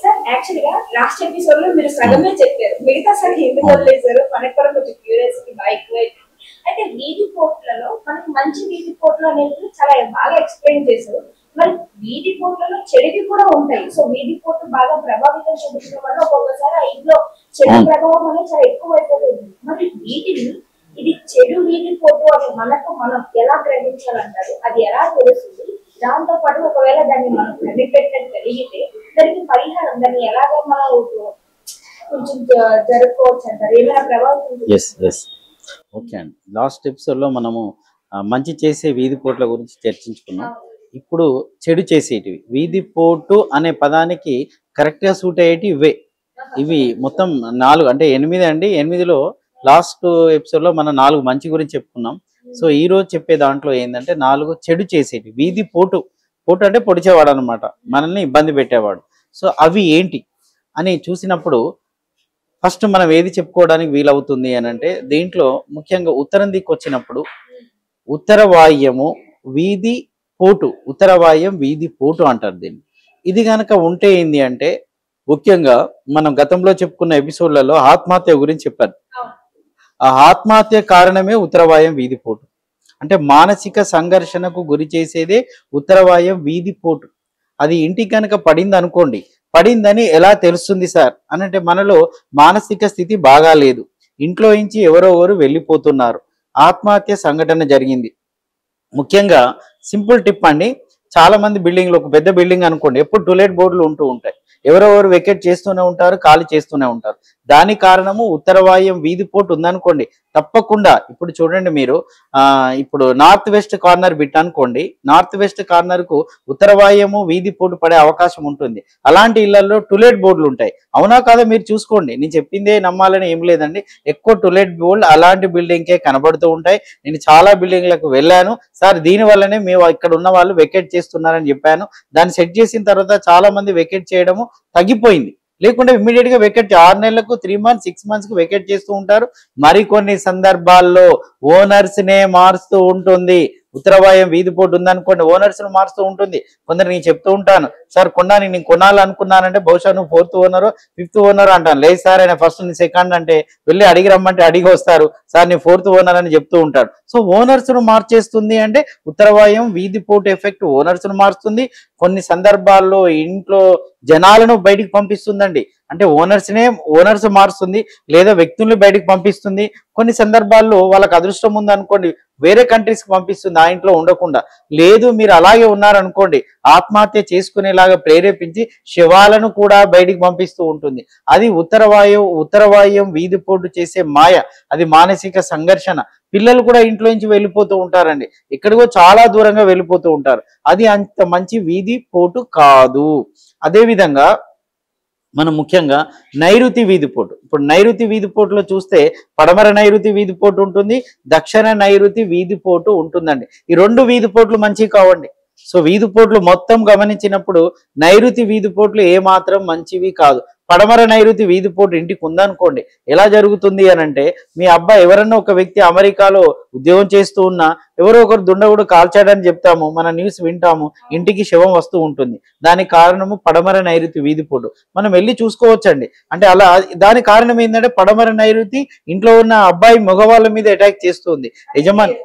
Sir యాక్చువల్‌గా last ఎపిసోడ్‌లో మీరు సగమే చెప్పారు. మిగతా సగం ఎందుకు వదిలేసారు? మనకు కూడా కొంచెం క్యూరియాసిటీ బాగా ఎక్కువైపోయింది. అయితే వీధి పోట్లలో మనకు మంచి వీధి పోట్లు అనేది చాలా బాగా ఎక్స్‌ప్లెయిన్ చేశారు. మరి వీధి పోట్లలో చెడువి కూడా ఉంటాయి. సో వీధి పోట్లు బాగా ప్రభావితం చూపించడం వల్ల ఒక్కొక్కసారి ఆ ఇంట్లో చెడు ప్రభావం అనేది చాలా ఎక్కువైపోతుంది. మరి వీటిని ఇది చెడు వీధి పోటు అని మనం ఎలా గ్రహించాలంటారు? అది ఎలా తెలుస్తుంది? దాంతో పాటు ఒకవేళ దాన్ని మనం కనిపెట్టడం కలిగితే దానికి పరిహారం దాన్ని ఎలాగో మనం కొంచెం జరుపుకోవచ్చు అంటారు. ఏమైనా ప్రభావితం? ఓకే అండి. లాస్ట్ ఎపిసోడ్లో మనము మంచి చేసే వీధి పోట్ల గురించి చర్చించుకున్నాం. ఇప్పుడు చెడు చేసేటివి వీధి పోటు అనే పదానికి కరెక్ట్గా సూట్ అయ్యేటి ఇవే. ఇవి మొత్తం 4 అంటే 8 అండి. 8లో లాస్ట్ ఎపిసోడ్లో మనం 4 మంచి గురించి చెప్పుకున్నాం. సో ఈ రోజు చెప్పే దాంట్లో ఏంటంటే 4 చెడు చేసేటి వీధి పోటు. పోటు అంటే పొడిచేవాడు అనమాట, మనల్ని ఇబ్బంది పెట్టేవాడు. సో అవి ఏంటి అని చూసినప్పుడు ఫస్ట్ మనం ఏది చెప్పుకోవడానికి వీలవుతుంది అని అంటే దీంట్లో ముఖ్యంగా ఉత్తరం దిక్కు వచ్చినప్పుడు ఉత్తర వాయుము వీధి పోటు, ఉత్తర వాయం వీధి పోటు అంటారు దీన్ని. ఇది కనుక ఉంటే ఏంది అంటే ముఖ్యంగా మనం గతంలో చెప్పుకున్న ఎపిసోడ్లలో ఆత్మహత్య గురించి చెప్పారు. ఆ ఆత్మహత్య కారణమే ఉత్తరవాయం వీధి పోటు. అంటే మానసిక సంఘర్షణకు గురి చేసేదే ఉత్తరవాయం వీధి పోటు. అది ఇంటికి కనుక పడింది అనుకోండి, పడిందని ఎలా తెలుస్తుంది సార్ అని అంటే మనలో మానసిక స్థితి బాగాలేదు, ఇంట్లో నుంచి ఎవరో వెళ్ళిపోతున్నారు, ఆత్మహత్య సంఘటన జరిగింది. ముఖ్యంగా సింపుల్ టిప్ అండి, చాలా మంది బిల్డింగ్లు, ఒక పెద్ద బిల్డింగ్ అనుకోండి, ఎప్పుడు టూలెట్ బోర్డులు ఉంటూ ఉంటాయి, ఎవరెవరు వెకెట్ చేస్తూనే ఉంటారు, ఖాళీ చేస్తూనే ఉంటారు. దాని కారణము ఉత్తరవాయం వీధి పోటు ఉందనుకోండి, తప్పకుండా ఇప్పుడు చూడండి మీరు ఇప్పుడు నార్త్ వెస్ట్ కార్నర్ బిట్ అనుకోండి, నార్త్ వెస్ట్ కార్నర్ కు ఉత్తరవాయము వీధి పోటు పడే అవకాశం ఉంటుంది. అలాంటి ఇళ్లలో టూలెట్ బోర్డులు ఉంటాయి. అవునా కాదా మీరు చూసుకోండి, నేను చెప్పిందే నమ్మాలని ఏం లేదండి. ఎక్కువ టూలెట్ బోర్డు అలాంటి బిల్డింగ్కే కనబడుతూ ఉంటాయి. నేను చాలా బిల్డింగ్లకు వెళ్ళాను సార్, దీని వల్లనే మేము ఇక్కడ ఉన్న వాళ్ళు వెకెట్ చేస్తున్నారని చెప్పాను. దాన్ని సెట్ చేసిన తర్వాత చాలా మంది వెకెట్ చేయడము తగ్గిపోయింది. లేకుంటే ఇమ్మీడియట్ గా వెకెట్ 6 నెలలకు 3 months 6 months కు వెకెట్ చేస్తూ ఉంటారు. మరికొన్ని సందర్భాల్లో ఓనర్స్ నే మారుస్తూ ఉంటుంది. ఉత్తరవాయం వీధి పోటు ఉందనుకోండి, ఓనర్స్ ను మారుస్తూ ఉంటుంది. కొందరు నేను చెప్తూ ఉంటాను, సార్ కొన్నాను, నేను కొనాలనుకున్నానంటే బహుశా నువ్వు 4th ఓనర్ 5th ఓనర్ అంటాను. లేదు సార్ ఆయన ఫస్ట్ నీ సెకండ్ అంటే వెళ్ళి అడిగి రమ్మంటే అడిగి వస్తారు, సార్ నీ 4th ఓనర్ అని చెప్తూ ఉంటాడు. సో ఓనర్స్ ను మార్చేస్తుంది అంటే ఉత్తరవాయం వీధి పోటు ఎఫెక్ట్ ఓనర్స్ ను మారుస్తుంది. కొన్ని సందర్భాల్లో ఇంట్లో జనాలను బయటికి పంపిస్తుందండి, అంటే ఓనర్స్ మారుస్తుంది, లేదా వ్యక్తుల్ని బయటికి పంపిస్తుంది. కొన్ని సందర్భాల్లో వాళ్ళకి అదృష్టం ఉంది అనుకోండి, వేరే కంట్రీస్ కి పంపిస్తుంది, ఆ ఇంట్లో ఉండకుండా. లేదు మీరు అలాగే ఉన్నారనుకోండి, ఆత్మహత్య చేసుకునేలాగా ప్రేరేపించి శవాలను కూడా బయటికి పంపిస్తూ ఉంటుంది. అది ఉత్తరవాయం వీధి పోటు చేసే మాయ, అది మానసిక సంఘర్షణ. పిల్లలు కూడా ఇంట్లో నుంచి వెళ్ళిపోతూ ఉంటారండి, ఎక్కడికో చాలా దూరంగా వెళ్ళిపోతూ ఉంటారు. అది అంత మంచి వీధి పోటు కాదు. అదేవిధంగా మనం ముఖ్యంగా నైరుతి వీధి పోటు, ఇప్పుడు నైరుతి వీధి పోటులో చూస్తే పడమర నైరుతి వీధి పోటు ఉంటుంది, దక్షిణ నైరుతి వీధి పోటు ఉంటుందండి. ఈ 2 వీధి పోట్లు మంచివి కావండి. సో వీధి పోట్లు మొత్తం గమనించినప్పుడు నైరుతి వీధి పోట్లు ఏమాత్రం మంచివి కాదు. పడమర నైరుతి వీధి పోటు ఇంటికి ఉందనుకోండి, ఎలా జరుగుతుంది అని అంటే మీ అబ్బాయి ఎవరన్నా ఒక వ్యక్తి అమెరికాలో ఉద్యోగం చేస్తూ ఉన్నా ఎవరో ఒకరు దుండగుడు కాల్చాడని చెప్తాము, మన న్యూస్ వింటాము, ఇంటికి శవం వస్తూ ఉంటుంది. దానికి కారణము పడమర నైరుతి వీధి పోటు. మనం వెళ్ళి చూసుకోవచ్చండి. అంటే అలా దానికి కారణం ఏంటంటే పడమర నైరుతి ఇంట్లో ఉన్న అబ్బాయి మగవాళ్ళ మీద అటాక్ చేస్తుంది. యజమాని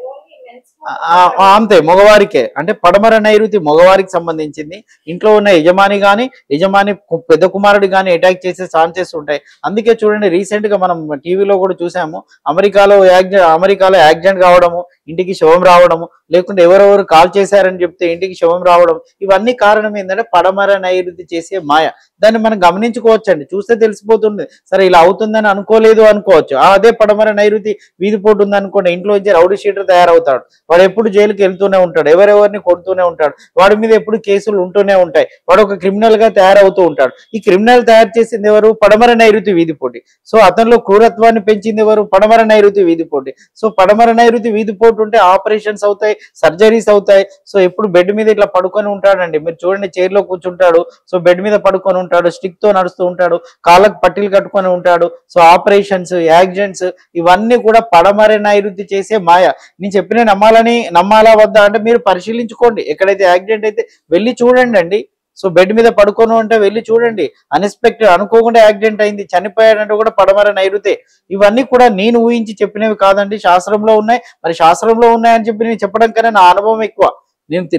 అంతే, మగవారికే, అంటే పడమర నైరుతి మగవారికి సంబంధించింది. ఇంట్లో ఉన్న యజమాని పెద్ద కుమారుడు కానీ అటాక్ చేసే ఛాన్సెస్ ఉంటాయి. అందుకే చూడండి, రీసెంట్ గా మనం టీవీలో కూడా చూసాము, అమెరికాలో యాక్సిడెంట్ కావడము, ఇంటికి శవం రావడము, లేకుంటే ఎవరెవరు కాల్ చేశారని చెప్తే ఇంటికి శవం రావడం, ఇవన్నీ కారణం ఏంటంటే పడమర నైరుతి చేసే మాయ. దాన్ని మనం గమనించుకోవచ్చండి, చూస్తే తెలిసిపోతుంది. సరే ఇలా అవుతుందని అనుకోవచ్చు, అదే పడమర నైరుతి వీధి పోటు ఉంది అనుకోండి, ఇంట్లో నుంచి రౌడీ షీటర్ తయారవుతాడు, వాడు ఎప్పుడు జైలుకి వెళ్తూనే ఉంటాడు, ఎవరెవరిని కొడుతూనే ఉంటాడు, వాడి మీద ఎప్పుడు కేసులు ఉంటూనే ఉంటాయి, వాడు ఒక క్రిమినల్ గా తయారవుతూ ఉంటాడు. ఈ క్రిమినల్ తయారు చేసింది ఎవరు? పడమర నైరుతి వీధి పోటు. సో అతనిలో క్రూరత్వాన్ని పెంచింది ఎవరు? పడమర నైరుతి వీధి పోటు. సో పడమర నైరుతి వీధి పోటు ఉంటే ఆపరేషన్స్ అవుతాయి, సర్జరీస్ అవుతాయి. సో ఎప్పుడు బెడ్ మీద ఇట్లా పడుకొని ఉంటాడండి, మీరు చూడండి, చైర్ లో కూర్చుంటాడు, సో బెడ్ మీద పడుకొని ఉంటాడు, స్టిక్ తో నడుస్తూ ఉంటాడు, కాళ్ళకు పట్టీలు కట్టుకొని ఉంటాడు. సో ఆపరేషన్స్, యాక్సిడెంట్స్, ఇవన్నీ కూడా పడమర నైరుతి చేసే మాయ. నేను చెప్పిన నమ్మాలా వద్దా అంటే మీరు పరిశీలించుకోండి, ఎక్కడైతే యాక్సిడెంట్ అయితే వెళ్ళి చూడండి అండి. సో బెడ్ మీద పడుకోను అంటే వెళ్ళి చూడండి, అన్ఎక్స్పెక్టెడ్ అనుకోకుండా యాక్సిడెంట్ అయింది, చనిపోయాడంటే కూడా పడమర నైరుతే. ఇవన్నీ కూడా నేను ఊహించి చెప్పినవి కాదండి, శాస్త్రంలో ఉన్నాయి. మరి శాస్త్రంలో ఉన్నాయని చెప్పి నేను చెప్పడం కన్నా నా అనుభవం ఎక్కువ.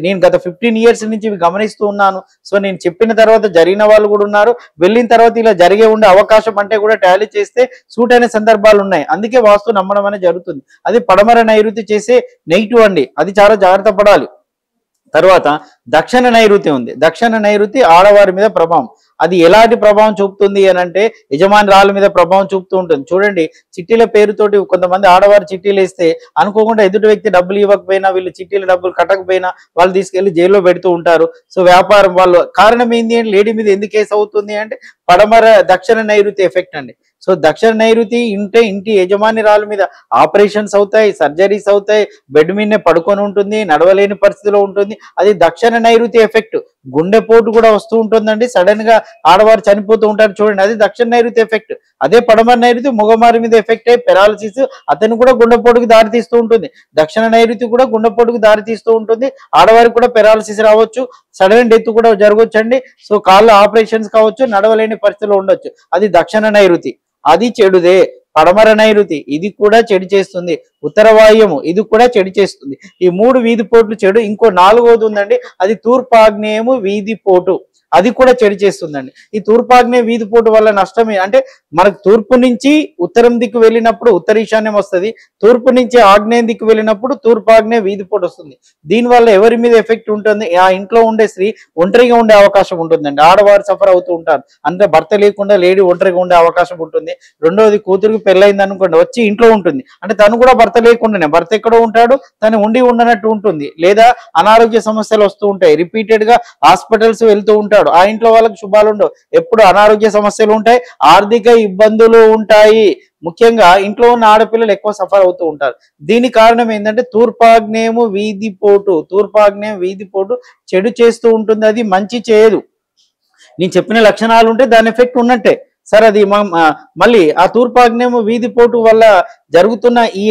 నేను గత 15 years నుంచి ఇవి గమనిస్తూ ఉన్నాను. సో నేను చెప్పిన తర్వాత జరిగిన వాళ్ళు కూడా ఉన్నారు, వెళ్ళిన తర్వాత ఇలా జరిగే ఉండే అవకాశం అంటే కూడా టాలీ చేస్తే సూట్ అయిన సందర్భాలు ఉన్నాయి. అందుకే వాస్తు నమ్మడం అనేది జరుగుతుంది. అది పడమర నైరుతి చేసే నెగిటివ్ అండి, అది చాలా జాగ్రత్త పడాలి. తర్వాత దక్షిణ నైరుతి ఉంది. దక్షిణ నైరుతి ఆడవారి మీద ప్రభావం. అది ఎలాంటి ప్రభావం చూపుతుంది అని అంటే యజమానురాల మీద ప్రభావం చూపుతూ ఉంటుంది. చూడండి, చిట్టీల పేరుతోటి కొంతమంది ఆడవారు చిట్టీలు వేస్తే అనుకోకుండా ఎదుటి వ్యక్తి డబ్బులు ఇవ్వకపోయినా, వీళ్ళు చిట్టీల డబ్బులు కట్టకపోయినా వాళ్ళు తీసుకెళ్లి జైల్లో పెడుతూ ఉంటారు. సో వ్యాపారం వాళ్ళు కారణం ఏంటి అంటే లేడీ మీద ఎందుకు కేసు అవుతుంది అంటే పడమర దక్షిణ నైరుతి ఎఫెక్ట్ అండి. సో దక్షిణ నైరుతి ఇంటి యజమానిరాల మీద ఆపరేషన్స్ అవుతాయి, సర్జరీస్ అవుతాయి, బెడ్ మీదనే పడుకొని ఉంటుంది, నడవలేని పరిస్థితిలో ఉంటుంది. అది దక్షిణ నైరుతి ఎఫెక్ట్. గుండెపోటు కూడా వస్తూ ఉంటుందండి, సడన్ గా ఆడవారు చనిపోతూ ఉంటారు చూడండి, అది దక్షిణ నైరుతి ఎఫెక్ట్. అదే పడమర నైరుతి మగవారి మీద ఎఫెక్ట్ అయ్యి పెరాలసిస్, అతను కూడా గుండెపోటుకు దారితీస్తూ ఉంటుంది. దక్షిణ నైరుతి కూడా గుండెపోటుకు దారితీస్తూ ఉంటుంది. ఆడవారికి కూడా పెరాలసిస్ రావచ్చు, సడన్ డెత్ కూడా జరగవచ్చు అండి. సో కాళ్ళ ఆపరేషన్స్ కావచ్చు, నడవలేని పరిస్థితిలో ఉండొచ్చు. అది దక్షిణ నైరుతి, అది చెడుదే. పడమర నైరుతి ఇది కూడా చెడు చేస్తుంది. ఉత్తర వాయుము ఇది కూడా చెడు చేస్తుంది. ఈ 3 వీధి పోట్లు చెడు. ఇంకో 4వది ఉందండి, అది తూర్పాగ్నేయము వీధి పోటు, అది కూడా చెడు చేస్తుందండి. ఈ తూర్పాగ్నేయ వీధి పోటు వల్ల నష్టమే అంటే మనకు తూర్పు నుంచి ఉత్తరం దిక్కు వెళ్ళినప్పుడు ఉత్తర ఈశాన్యం వస్తుంది, తూర్పు నుంచి ఆగ్నేయం దిక్కు వెళ్ళినప్పుడు తూర్పాగ్నేయ వీధి పోటు వస్తుంది. దీనివల్ల ఎవరి మీద ఎఫెక్ట్ ఉంటుంది? ఆ ఇంట్లో ఉండే స్త్రీ ఒంటరిగా ఉండే అవకాశం ఉంటుందండి. ఆడవారు సఫర్ అవుతూ ఉంటారు, అంటే భర్త లేకుండా లేడీ ఒంటరిగా ఉండే అవకాశం ఉంటుంది. రెండవది, కూతురికి పెళ్ళైంది అనుకోండి, వచ్చి ఇంట్లో ఉంటుంది, అంటే తను కూడా భర్త లేకుండానే, భర్త ఎక్కడో ఉంటాడు, తను ఉండనట్టు ఉంటుంది. లేదా అనారోగ్య సమస్యలు వస్తూ ఉంటాయి, రిపీటెడ్ గా హాస్పిటల్స్ వెళ్తూ ఉంటాడు, ఆ ఇంట్లో వాళ్ళకి శుభాలు ఉండవు, ఎప్పుడు అనారోగ్య సమస్యలు ఉంటాయి, ఆర్థిక ఇబ్బందులు ఉంటాయి. ముఖ్యంగా ఇంట్లో ఉన్న ఆడపిల్లలు ఎక్కువ సఫర్ అవుతూ ఉంటారు. దీనికి కారణం ఏంటంటే తూర్పాగ్నేయము వీధి పోటు. తూర్పాగ్నేయం వీధి పోటు చెడు చేస్తూ ఉంటుంది, అది మంచి చేయదు. నేను చెప్పిన లక్షణాలు ఉంటే దాని ఎఫెక్ట్ ఉన్నట్టే. సార్ అది మళ్ళీ ఆ తూర్పాగ్నేయము వీధి పోటు వల్ల జరుగుతున్న ఈ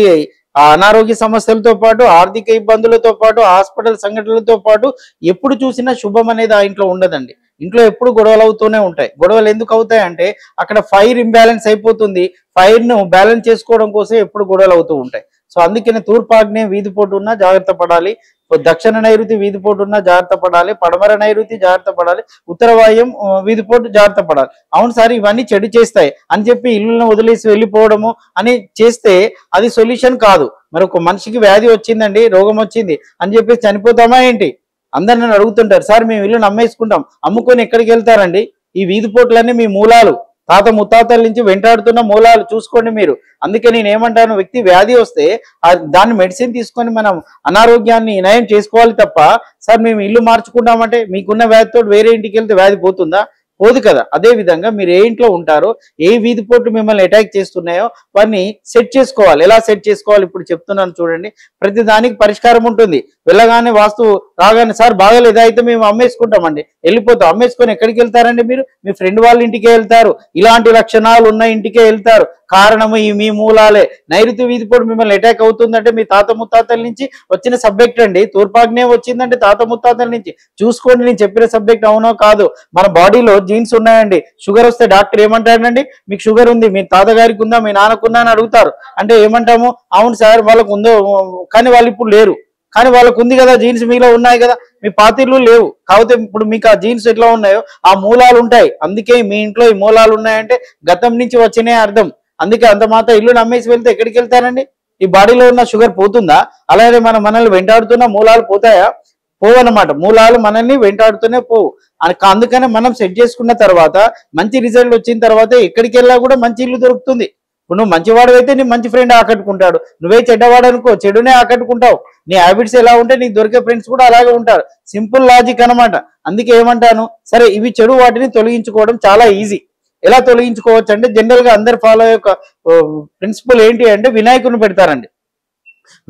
అనారోగ్య సమస్యలతో పాటు, ఆర్థిక ఇబ్బందులతో పాటు, హాస్పిటల్ సంఘటనలతో పాటు ఎప్పుడు చూసినా శుభం అనేది ఆ ఇంట్లో ఉండదండి. ఇంట్లో ఎప్పుడు గొడవలు అవుతూనే ఉంటాయి. గొడవలు ఎందుకు అవుతాయి అంటే అక్కడ ఫైర్ ఇంబ్యాలెన్స్ అయిపోతుంది, ఫైర్ ను బ్యాలెన్స్ చేసుకోవడం కోసం ఎప్పుడు గొడవలు అవుతూ ఉంటాయి. సో అందుకనే తూర్పాగ్నేయం వీధి పోటు ఉన్నా జాగ్రత్త పడాలి, దక్షిణ నైరుతి వీధి పోటు ఉన్నా జాగ్రత్త పడాలి, పడమర నైరుతి జాగ్రత్త పడాలి, ఉత్తర వాయుం వీధి పోటు జాగ్రత్త పడాలి. అవును సార్ ఇవన్నీ చెడు చేస్తాయి అని చెప్పి ఇల్లులను వదిలేసి వెళ్ళిపోవడము అని చేస్తే అది సొల్యూషన్ కాదు. మరి ఒక మనిషికి వ్యాధి వచ్చిందండి, రోగం వచ్చింది అని చెప్పి చనిపోతామా ఏంటి? అందరు నన్ను అడుగుతుంటారు, సార్ మేము ఇల్లును అమ్మేసుకుంటాం. అమ్ముకొని ఎక్కడికి వెళ్తారండి? ఈ వీధి పోట్లన్నీ మీ మూలాలు, తాత ముత్తాతల నుంచి వెంటాడుతున్న మూలాలు చూసుకోండి మీరు. అందుకే నేను ఏమంటాను, వ్యక్తి వ్యాధి వస్తే దాన్ని మెడిసిన్ తీసుకొని మనం అనారోగ్యాన్ని నయం చేసుకోవాలి తప్ప, సార్ మేము ఇల్లు మార్చుకుంటామంటే మీకున్న వ్యాధితో వేరే ఇంటికి వెళ్తే వ్యాధి పోతుందా? పోదు కదా. అదే విధంగా మీరు ఏ ఇంట్లో ఉంటారో, ఏ వీధి పోట్లు మిమ్మల్ని అటాక్ చేస్తున్నాయో వాటిని సెట్ చేసుకోవాలి. ఎలా సెట్ చేసుకోవాలి ఇప్పుడు చెప్తున్నాను చూడండి. ప్రతి దానికి పరిష్కారం ఉంటుంది. వెళ్ళగానే వాస్తు రాగానే సార్ బాగాలేదా, అయితే మేము అమ్మేసుకుంటామండి, వెళ్ళిపోతాం. అమ్మేసుకొని ఎక్కడికి వెళ్తారండి? మీరు మీ ఫ్రెండ్ వాళ్ళ ఇంటికే వెళ్తారు, ఇలాంటి లక్షణాలు ఉన్న ఇంటికే వెళ్తారు. కారణము ఈ మీ మూలాలే. నైరుతి వీధి పోటు మిమ్మల్ని అటాక్ అవుతుందంటే మీ తాత ముత్తాతల నుంచి వచ్చిన సబ్జెక్ట్ అండి. తూర్పాగ్నేయం వచ్చిందంటే తాత ముత్తాతల నుంచి. చూసుకోండి నేను చెప్పిన సబ్జెక్ట్ అవునో కాదు. మన బాడీలో జీన్స్ ఉన్నాయండి. షుగర్ వస్తే డాక్టర్ ఏమంటాడండి, మీకు షుగర్ ఉంది, మీ తాతగారికి ఉందా, మీ నాన్నకుందా అని అడుగుతారు. అంటే ఏమంటాము, అవును సార్ వాళ్ళకు ఉందో, కానీ వాళ్ళు ఇప్పుడు లేరు, కానీ వాళ్ళకు ఉంది కదా జీన్స్, మీలో ఉన్నాయి కదా, మీ పాతిళ్ళు లేవు. కాకపోతే ఇప్పుడు మీకు ఆ జీన్స్ ఎట్లా ఉన్నాయో ఆ మూలాలు ఉంటాయి. అందుకే మీ ఇంట్లో ఈ మూలాలు ఉన్నాయంటే గతం నుంచి వచ్చినాయి అర్థం. అందుకే అంత మాత్రం ఇల్లు నమ్మేసి వెళ్తే ఎక్కడికి వెళ్తారండి? ఈ బాడీలో ఉన్న షుగర్ పోతుందా? అలాగే మనల్ని వెంటాడుతున్న మూలాలు పోతాయా? పోవన్నమాట. మూలాలు మనల్ని వెంటాడుతూనే పోవు. అందుకనే మనం సెట్ చేసుకున్న తర్వాత మంచి రిజల్ట్ వచ్చిన తర్వాత ఎక్కడికి వెళ్ళా కూడా మంచి ఇల్లు దొరుకుతుంది. ఇప్పుడు నువ్వు మంచివాడు అయితే నీ మంచి ఫ్రెండ్ ఆకట్టుకుంటాడు, నువ్వే చెడ్డవాడు అనుకో చెడునే ఆకట్టుకుంటావు. నీ హ్యాబిట్స్ ఎలా ఉంటే నీకు దొరికే ఫ్రెండ్స్ కూడా అలాగే ఉంటారు. సింపుల్ లాజిక్ అనమాట. అందుకే ఏమంటాను, సరే ఇవి చెడు వాటిని తొలగించుకోవడం చాలా ఈజీ. ఎలా తొలగించుకోవచ్చు అంటే జనరల్ గా అందరు ఫాలో అయ్యే ప్రిన్సిపల్ ఏంటి అంటే వినాయకుడిని పెడతారండి.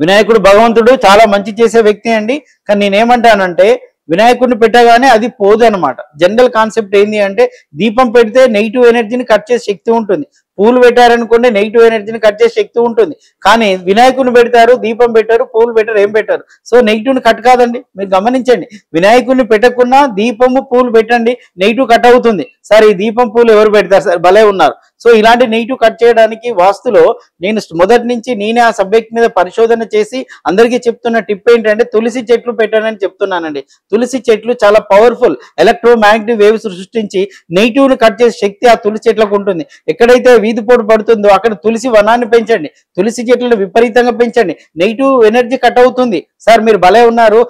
వినాయకుడు భగవంతుడు చాలా మంచి చేసే వ్యక్తి అండి. కానీ నేనేమంటానంటే వినాయకుడిని పెట్టగానే అది పోదు అనమాట. జనరల్ కాన్సెప్ట్ ఏంటి అంటే దీపం పెడితే నెగిటివ్ ఎనర్జీని కట్ చేసే శక్తి ఉంటుంది. పూలు పెట్టారనుకోండి నెగిటివ్ ఎనర్జీని కట్ చేసే శక్తి ఉంటుంది. కానీ వినాయకుడిని పెడతారు, దీపం పెట్టారు, పూలు పెట్టారు, ఏం పెట్టారు. సో నెగిటివ్ని కట్ కాదండి. మీరు గమనించండి, వినాయకుడిని పెట్టకున్నా దీపము పూలు పెట్టండి, నెగిటివ్ కట్ అవుతుంది. సార్ ఈ దీపం పూలు ఎవరు పెడతారు సార్, భలే ఉన్నారు. సో ఇలాంటి నెగిటివ్ కట్ చేయడానికి వాస్తులో నేను మొదటి నుంచి నేనే ఆ సబ్జెక్ట్ మీద పరిశోధన చేసి అందరికీ చెప్తున్న టిప్ ఏంటంటే తులసి చెట్లు పెట్టానని చెప్తున్నానండి. తులసి చెట్లు చాలా పవర్ఫుల్ ఎలక్ట్రోమాగ్నెటిక్ వేవ్స్ సృష్టించి నెగిటివ్ ని కట్ చేసే శక్తి ఆ తులసి చెట్లకు ఉంటుంది. ఎక్కడైతే వీధి పోటు పడుతుందో అక్కడ తులసి వనాన్ని పెంచండి, తులసి చెట్లను విపరీతంగా పెంచండి, నెగిటివ్ ఎనర్జీ కట్ అవుతుంది. సార్ మీరు భలే ఉన్నారు,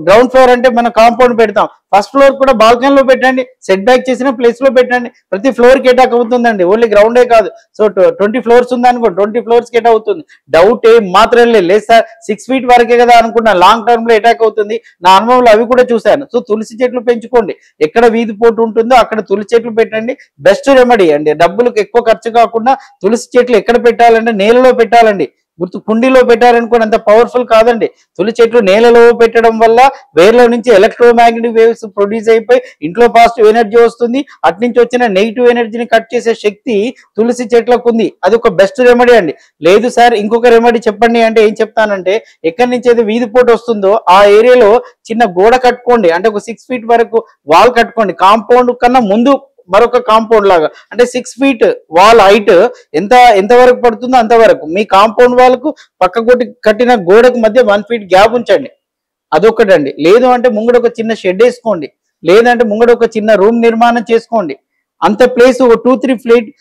గ్రౌండ్ ఫ్లోర్ అంటే మనం కాంపౌండ్ పెడతాం, ఫస్ట్ ఫ్లోర్ కూడా బాల్కనీలో పెట్టండి, సెట్ బ్యాక్ చేసిన ప్లేస్ లో పెట్టండి. ప్రతి ఫ్లోర్ కి అటాక్ అవుతుందండి, ఓన్లీ గ్రౌండే కాదు. సో 20 ఫ్లోర్స్ ఉంది అనుకో, 20 ఫ్లోర్స్ కి అటాక్ అవుతుంది. డౌట్ ఏం మాత్రం లేదు సార్, 6 ఫీట్ వరకే కదా అనుకున్నా, లాంగ్ టర్మ్ లో అటాక్ అవుతుంది. నా అనుభవంలో అవి కూడా చూశాను. సో తులసి చెట్లు పెంచుకోండి, ఎక్కడ వీధి పోటు ఉంటుందో అక్కడ తులసి చెట్లు పెట్టండి. బెస్ట్ రెమెడీ అండి, డబ్బులకు ఎక్కువ ఖర్చు కాకుండా. తులసి చెట్లు ఎక్కడ పెట్టాలంటే నేలలో పెట్టాలండి. గుర్తు కుండీలో పెట్టారనుకోండి అంత పవర్ఫుల్ కాదండి. తులసి చెట్లు నేలలో పెట్టడం వల్ల వేర్ల నుంచి ఎలక్ట్రోమాగ్నెటిక్ వేవ్స్ ప్రొడ్యూస్ అయిపోయి ఇంట్లో పాజిటివ్ ఎనర్జీ వస్తుంది. అటు నుంచి వచ్చిన నెగిటివ్ ఎనర్జీని కట్ చేసే శక్తి తులసి చెట్లకు ఉంది. అది ఒక బెస్ట్ రెమెడీ అండి. లేదు సార్ ఇంకొక రెమెడీ చెప్పండి అంటే ఏం చెప్తానంటే, ఎక్కడి నుంచి అయితే వీధి పోటు వస్తుందో ఆ ఏరియాలో చిన్న గోడ కట్టుకోండి, అంటే ఒక 6 ఫీట్ వరకు వాల్ కట్టుకోండి. కాంపౌండ్ కన్నా ముందు మరొక కాంపౌండ్ లాగా, అంటే 6 ఫీట్ వాల్ హైట్ ఎంత వరకు పడుతుందో అంతవరకు మీ కాంపౌండ్ వాళ్ళకు పక్క కొట్టి కట్టిన గోడకు మధ్య 1 ఫీట్ గ్యాప్ ఉంచండి. అదొకటండి. లేదు అంటే ముంగడ ఒక చిన్న షెడ్ వేసుకోండి, లేదంటే ముంగడ ఒక చిన్న రూమ్ నిర్మాణం చేసుకోండి. అంత ప్లేస్ ఒక 2-3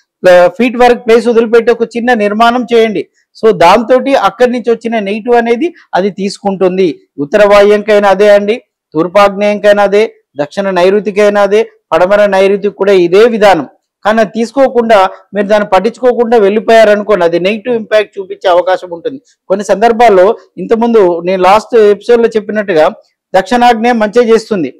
ఫీట్ వరకు ప్లేస్ వదిలిపెట్టి ఒక చిన్న నిర్మాణం చేయండి. సో దాంతో అక్కడి నుంచి వచ్చిన నెగిటివ్ అనేది అది తీసుకుంటుంది. ఉత్తర వాయువ్యంకైనా అదే అండి, తూర్పాగ్నేయంకైనా అదే, దక్షిణ నైరుతికైనా అదే, పడమర నైరుతికి కూడా ఇదే విధానం. కానీ అది తీసుకోకుండా మీరు దాన్ని పట్టించుకోకుండా వెళ్ళిపోయారనుకోండి, అది నెగిటివ్ ఇంపాక్ట్ చూపించే అవకాశం ఉంటుంది. కొన్ని సందర్భాల్లో ఇంతకుముందు నేను లాస్ట్ ఎపిసోడ్ లో చెప్పినట్టుగా దక్షిణాగ్నేయం మంచిగా చేస్తుంది,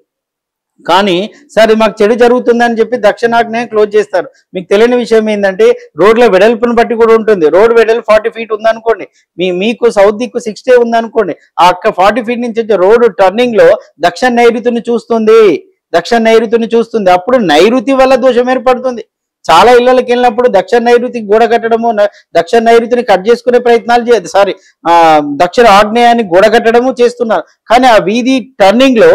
కానీ సరే మాకు చెడు జరుగుతుందని చెప్పి దక్షిణాగ్నేయం క్లోజ్ చేస్తారు. మీకు తెలియని విషయం ఏంటంటే రోడ్ల వెడల్పును బట్టి కూడా ఉంటుంది. రోడ్ వెడల్పు 40 ఫీట్ ఉందనుకోండి, మీకు సౌత్ దిక్కు 60 ఉందనుకోండి, ఆ 40 ఫీట్ నుంచి వచ్చే రోడ్డు టర్నింగ్ లో దక్షిణ నైరుతిని చూస్తుంది. అప్పుడు నైరుతి వల్ల దోషం ఏర్పడుతుంది. చాలా ఇళ్లకి వెళ్ళినప్పుడు దక్షిణ నైరుతికి గోడ కట్టడము, దక్షిణ నైరుతిని కట్ చేసుకునే ప్రయత్నాలు దక్షిణ ఆగ్నేయాన్ని గోడ కట్టడము చేస్తున్నారు. కానీ ఆ వీధి టర్నింగ్ లో